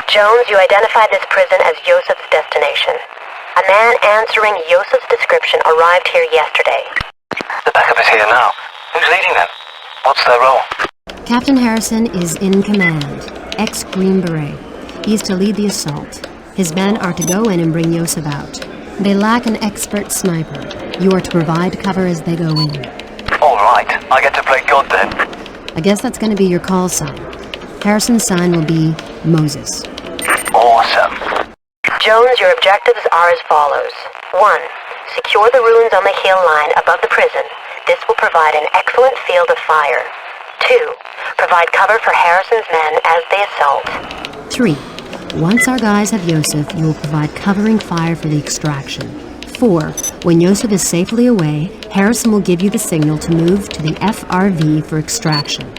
Jones, you identified this prison as Yosef's destination. A man answering Yosef's description arrived here yesterday. The backup is here now. Who's leading them? What's their role? Captain Harrison is in command, ex-Green Beret. He's to lead the assault. His men are to go in and bring Yosef out. They lack an expert sniper. You are to provide cover as they go in. All right, I get to play God then. I guess that's going to be your call sign. Harrison's sign will be Moses. Awesome. Jones, your objectives are as follows. 1. Secure the ruins on the hill line above the prison. This will provide an excellent field of fire. 2. Provide cover for Harrison's men as they assault. 3. Once our guys have Yosef, you will provide covering fire for the extraction. 4. When Yosef is safely away, Harrison will give you the signal to move to the FRV for extraction.